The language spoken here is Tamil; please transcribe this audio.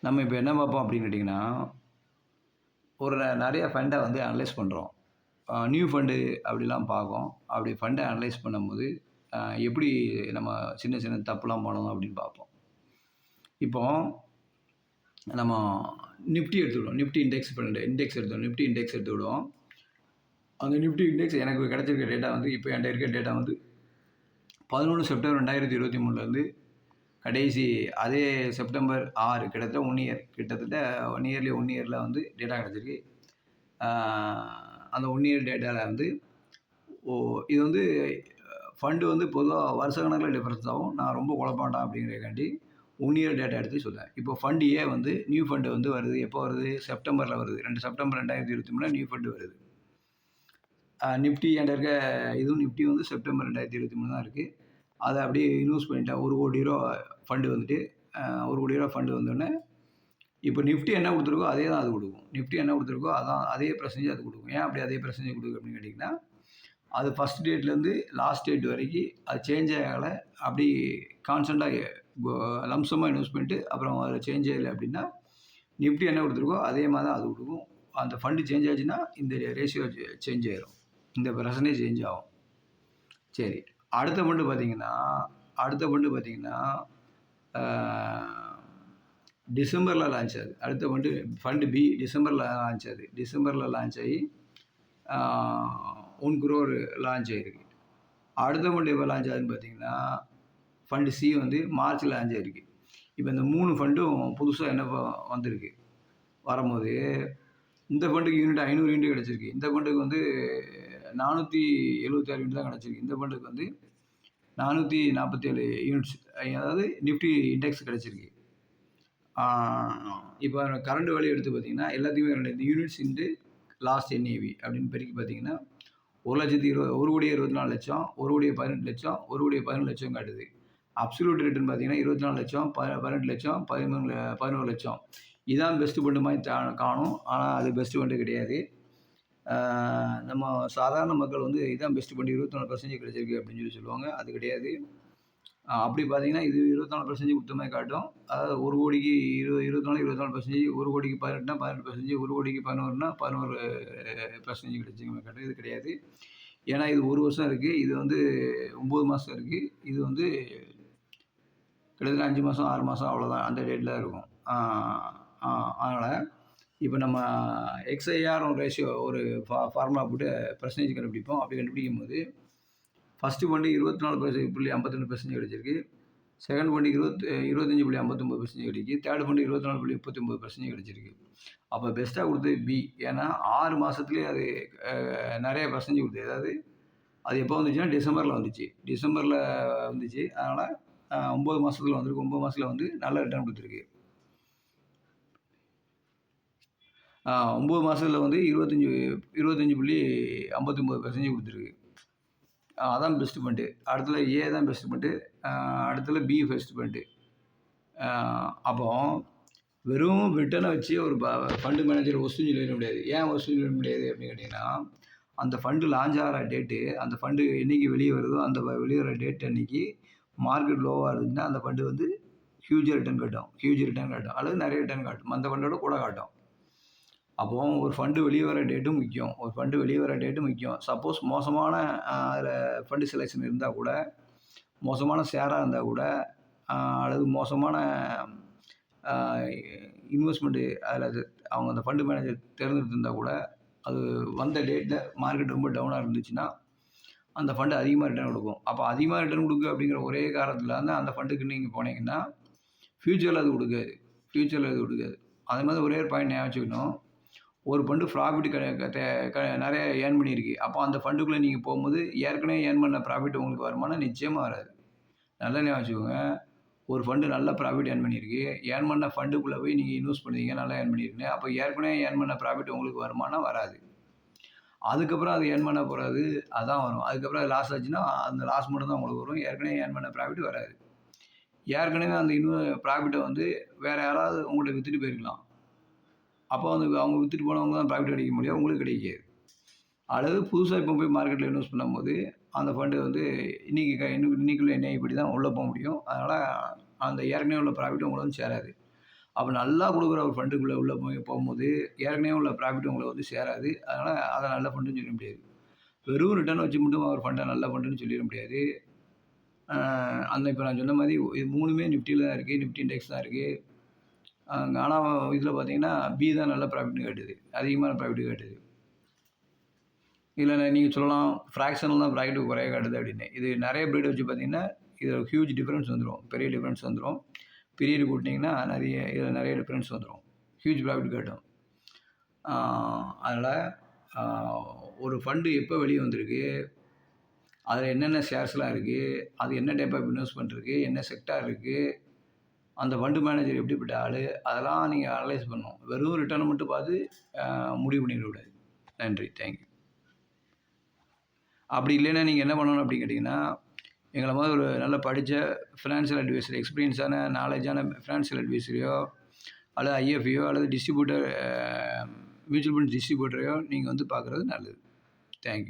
நம்ம இப்போ என்ன பார்ப்போம் அப்படின்னு கேட்டிங்கன்னா, ஒரு நிறைய ஃபண்டை வந்து அனலைஸ் பண்ணுறோம். நியூ ஃபண்டு அப்படிலாம் பார்ப்போம். அப்படி ஃபண்டை அனலைஸ் பண்ணும்போது, எப்படி நம்ம சின்ன சின்ன தப்புலாம் பண்ணணும் அப்படின்னு பார்ப்போம். இப்போ நம்ம நிஃப்டி எடுத்துக்கிடுவோம். நிஃப்டி இண்டெக்ஸ் ஃபண்டு இண்டெக்ஸ் எடுத்துக்கிடுவோம். நிஃப்டி இண்டெக்ஸ் எடுத்துக்கிடுவோம். அந்த நிஃப்டி இண்டெக்ஸ் எனக்கு கிடைச்சிருக்க டேட்டா வந்து இப்போ என்கிட்ட இருக்க டேட்டா வந்து 11 செப்டம்பர் 2023லேருந்து கடைசி அதே செப்டம்பர் 6 கிட்டத்தட்ட 1 இயர் கிட்டத்தட்ட 1 இயரில் வந்து டேட்டா கிடச்சிருக்கு. அந்த 1 இயர் டேட்டாவில் வந்து இது வந்து ஃபண்டு வந்து பொதுவாக வருஷ கணக்கில் டிஃப்ரென்ஸ் ஆகும். நான் ரொம்ப குழப்பாண்டான் அப்படிங்கிறக்காண்டி 1 இயர் டேட்டா எடுத்து சொல்கிறேன். இப்போ ஃபண்டு ஏ வந்து நியூ ஃபண்டு வந்து வருது. எப்போ வருது? செப்டம்பரில் வருது. 2 செப்டம்பர் 2023 நியூ ஃபண்டு வருது. நிஃப்டி என்கிட்ட இருக்க இதுவும் நிஃப்டி வந்து செப்டம்பர் 2023 தான் இருக்குது. அதை அப்படியே இன்வெஸ்ட் பண்ணிட்டேன். 1 கோடி ரூபா ஃபண்டு வந்துட்டு 1 கோடி ரூபா ஃபண்டு வந்தோடனே இப்போ நிஃப்டி என்ன கொடுத்துருக்கோ அதே தான் அது கொடுக்கும். நிஃப்டி என்ன கொடுத்துருக்கோ அதான் அதே பெர்சன்டேஜ் அது கொடுக்கும். ஏன் அப்படி அதே பெர்சன்டேஜ் கொடுக்கும் அப்படின்னு கேட்டிங்கன்னா, அது ஃபஸ்ட் டேட்லேருந்து லாஸ்ட் டேட் வரைக்கும் அது சேஞ்ச் ஆகலை. அப்படி கான்ஸ்டண்ட்டாக லம்சமாக இன்வெஸ்ட் பண்ணிட்டு அப்புறம் அதில் சேஞ்ச் ஆகலை அப்படின்னா, நிஃப்டி என்ன கொடுத்துருக்கோ அதே மாதிரி தான் அது கொடுக்கும். அந்த ஃபண்டு சேஞ்ச் ஆச்சுன்னா இந்த ரேஷியோ சேஞ்ச் ஆயிரும். இந்த பெர்சன்டேஜ் சேஞ்ச் ஆகும். சரி, அடுத்த ஃபண்டு பார்த்திங்கன்னா டிசம்பரில் லான்ச் ஆகுது. அடுத்த ஃபண்டு பி டிசம்பரில் லான்ச் ஆகுது. டிசம்பரில் லான்ச் ஆகி 1 crore லான்ச் ஆகிருக்கு. அடுத்த ஃபண்டு எப்போ லான்ச் ஆகுதுன்னு பார்த்தீங்கன்னா, ஃபண்டு சி வந்து மார்ச்சில் லான்ச் ஆகிருக்கு. இப்போ இந்த 3 ஃபண்டும் புதுசாக என்ன வந்திருக்கு வரும்போது, இந்த ஃபண்டுக்கு யூனிட் 500 யூனிட் கிடச்சிருக்கு. இந்த ஃபண்டுக்கு வந்து 476 யூனிட் தான் கிடச்சிருக்கு. இந்த ஃபண்டுக்கு வந்து 447 யூனிட்ஸ், அதாவது நிஃப்டி இண்டெக்ஸ் கிடச்சிருக்கு. இப்போ கரண்ட் வேல்யூ எடுத்து பார்த்தீங்கன்னா எல்லாத்தையுமே 2 யூனிட்ஸ் இன்ட்டு லாஸ்ட் என்ஏவி அப்படின்னு பெருக்கி பார்த்தீங்கன்னா 1,24,00,000, 1,18,00,000, 1,17,00,000 காட்டுது. அப்சல்யூட் ரிட்டர்ன் பார்த்தீங்கன்னா 24,00,000, 18,00,000, 11,00,000. இதான் பெஸ்ட் ஃபண்டு மாதிரி காணும். ஆனால் அது பெஸ்ட் ஃபண்டு கிடையாது. நம்ம சாதாரண மக்கள் வந்து இதான் பெஸ்ட் ஃபண்டு 24% கிடைச்சிருக்கு அப்படின்னு சொல்லுவாங்க. அது கிடையாது. அப்படி பார்த்தீங்கன்னா இது 24% கொடுத்த மாதிரி காட்டும். அதாவது 1 கோடிக்கு 24%, 1 கோடிக்கு 18னா 18%, 1 கோடிக்கு 11னா 11% கிடைச்சிங்க மாதிரி காட்டும். இது கிடையாது. ஏன்னா இது 1 வருஷம் இருக்குது. இது வந்து 9 மாதம் இருக்குது. இது வந்து கிட்டத்தட்ட 5 மாதம் 6 மாதம் அவ்வளோதான், அந்த டேட்டில் இருக்கும். அதனால் இப்போ நம்ம XIR ரேஷியோ ஒரு ஃபார்முலா போட்டு பெர்சன்டேஜ் கண்டுபிடிப்போம். அப்படி கண்டுபிடிக்கும் போது ஃபஸ்ட்டு ஃபண்டு 24.52% கிடைச்சிருக்கு. செகண்ட் ஃபண்டு 25.59% கிடைக்கு. தேர்ட் ஃபண்டு 24.39% கிடைச்சிருக்கு. அப்போ பெஸ்ட்டாக கொடுத்தது பி. ஏன்னா 6 மாதத்துலேயே அது நிறைய பெர்சன்டேஜ் கொடுத்தது. அதாவது அது எப்போ வந்துச்சுன்னா டிசம்பரில் வந்துச்சு. அதனால் 9 மாதத்தில் வந்திருக்கு. 9 மாதத்தில் வந்து நல்ல ரிட்டர்ன் கொடுத்துருக்கு. 9 மாதத்தில் வந்து 25.59% கொடுத்துருக்கு. அதான் பெஸ்ட் ஃபண்டு. அடுத்தது ஏ தான் பெஸ்ட் ஃபண்டு. அடுத்தது பி பெஸ்ட் ஃபண்டு. அப்போ வெறும் ரிட்டர்னை வச்சு ஒரு ஃபண்டு மேனேஜர் ஒஸ்துன்னு சொல்லிட முடியாது. ஏன் ஒஸ்துன்னு சொல்ல முடியாது அப்படின்னு கேட்டிங்கன்னா, அந்த ஃபண்டு லான்ச் ஆகிற டேட்டு, அந்த ஃபண்டு என்றைக்கு வெளியே வருதோ அந்த வெளியே வர டேட் அன்றைக்கி மார்க்கெட் லோவாக இருந்துச்சுன்னா அந்த ஃபண்டு வந்து ஹியூஜ் ரிட்டர்ன் காட்டும் அல்லது நிறைய ரிட்டர்ன் காட்டும். அந்த ஃபண்டோட கூட காட்டும். அப்போது ஒரு ஃபண்டு வெளியே வர டேட்டும் முக்கியம். சப்போஸ் மோசமான அதில் ஃபண்டு செலெக்ஷன் இருந்தால் கூட, மோசமான ஷேராக இருந்தால் கூட, அல்லது மோசமான இன்வெஸ்ட்மெண்ட்டு அதில் அவங்க அந்த ஃபண்டு மேனேஜர் தேர்ந்தெடுத்திருந்தால் கூட, அது வந்த டேட்டில் மார்க்கெட் ரொம்ப டவுனாக இருந்துச்சுன்னா அந்த ஃபண்டு அதிகமாக ரிட்டர்ன் கொடுக்கும். அப்போ அதிகமாக ரிட்டர்ன் கொடுக்கு அப்படிங்கிற ஒரே காரணத்தில் வந்து அந்த ஃபண்டுக்கு நீங்கள் போனீங்கன்னா ஃப்யூச்சரில் அது கொடுக்காது. அதே மாதிரி ஒரே ஒரு பாயிண்ட் ஞாபகம் வச்சுக்கணும். ஒரு ஃபண்டு ப்ராஃபிட் நிறைய ஏர்ன் பண்ணியிருக்கு. அப்போ அந்த ஃபண்டுக்குள்ளே நீங்கள் போகும்போது ஏற்கனவே ஏர்ன் பண்ண ப்ராஃபிட் உங்களுக்கு வருமானம் நிச்சயமாக வராது. நல்லா ஞாபகம் வச்சுக்கோங்க. ஒரு ஃபண்டு நல்ல ப்ராஃபிட் ஏர்ன் பண்ணியிருக்கு. ஏர்ன் பண்ண ஃபண்டுக்குள்ளே போய் நீங்கள் இன்வெஸ்ட் பண்ணுவீங்க, நல்லா ஏர்ன் பண்ணியிருக்கீங்க. அப்போ ஏற்கனவே ஏர்ன் பண்ண ப்ராஃபிட் உங்களுக்கு வருமானம் வராது. அதுக்கப்புறம் அது ஏர்ன் பண்ண போகிறது அதான் வரும். அதுக்கப்புறம் லாஸ் ஆச்சுன்னா அந்த லாஸ் மட்டும் தான் உங்களுக்கு வரும். ஏற்கனவே ஏர்ன் பண்ண ப்ராஃபிட் வராது. ஏற்கனவே அந்த ப்ராஃபிட்டை வந்து வேறு யாராவது உங்கள்கிட்ட விற்றுட்டு போயிருக்கலாம். அப்போ வந்து அவங்க விற்றுட்டு போனவங்க தான் ப்ராஃபிட் கிடைக்க முடியாது, உங்களுக்கு கிடைக்காது. அல்லது புதுசாக இப்போ போய் மார்க்கெட்டில் இன்வெஸ்ட் பண்ணும்போது அந்த ஃபண்டு வந்து இன்றைக்குள்ள என்ன இப்படி தான் உள்ளே போக முடியும். அதனால் அந்த ஏற்கனவே உள்ள ப்ராஃபிட் உங்களுக்கு வந்து சேராது. அப்போ நல்லா கொடுக்குற ஒரு ஃபண்டுக்குள்ளே உள்ளே போகும்போது ஏற்கனவே உள்ள ப்ராஃபிட் உங்களை வந்து சேராது. அதனால் அதை நல்ல ஃபண்டுன்னு சொல்ல முடியாது. வெறும் ரிட்டர்ன் வச்சு மட்டும் ஒரு ஃபண்டை நல்ல ஃபண்டுன்னு சொல்லிட முடியாது. அந்த இப்போ நான் சொன்ன மாதிரி இது 3மே நிஃப்டியில் தான் இருக்குது. நிஃப்டி இண்டெக்ஸ் தான் இருக்குது. ஆனால் இதில் பார்த்தீங்கன்னா பி தான் நல்ல ப்ராஃபிட்னு காட்டுது, அதிகமான ப்ராஃபிட் காட்டுது. இதில் நீங்கள் சொல்லலாம் ஃப்ராக்ஷனில் தான் ப்ராஃபிட் குறைய காட்டுது அப்படின்னு. இது நிறைய ப்ரீட் வச்சு பார்த்தீங்கன்னா இதில் ஹியூஜ் டிஃப்ரென்ஸ் வந்துடும், பெரிய டிஃப்ரென்ஸ் வந்துடும். பீரியட் கூட்டினீங்கன்னா இதில் நிறைய டிஃப்ரென்ஸ் வந்துடும், ஹியூஜ் ப்ராஃபிட் காட்டும். அதனால் ஒரு ஃபண்டு எப்போ வெளியே வந்திருக்கு, அதில் என்னென்ன ஷேர்ஸ்லாம் இருக்குது, அது என்ன டைப் ஆஃப் இன்வெஸ்ட்மெண்ட் இருக்குது, என்ன செக்டார் இருக்குது, அந்த ஃபண்டு மேனேஜர் எப்படிப்பட்ட ஆள், அதெல்லாம் நீங்கள் அனலைஸ் பண்ணணும். வெறும் ரிட்டர்னை மட்டும் பார்த்து முடிவு பண்ணிடக்கூடாது. நன்றி, தேங்க்யூ. அப்படி இல்லைன்னா நீங்கள் என்ன பண்ணணும் அப்படின்னு கேட்டிங்கன்னா, எங்களை மாதிரி ஒரு நல்லா படித்த ஃபினான்ஷியல் அட்வைசர், எக்ஸ்பீரியன்ஸான நாலேஜான ஃபினான்ஷியல் அட்வைசரையோ அல்லது ஐஎஃப்ஐயோ அல்லது டிஸ்ட்ரிபியூட்டர் மியூச்சுவல் ஃபண்ட் டிஸ்ட்ரிபியூட்டரையோ நீங்கள் வந்து பார்க்குறது நல்லது. தேங்க்யூ.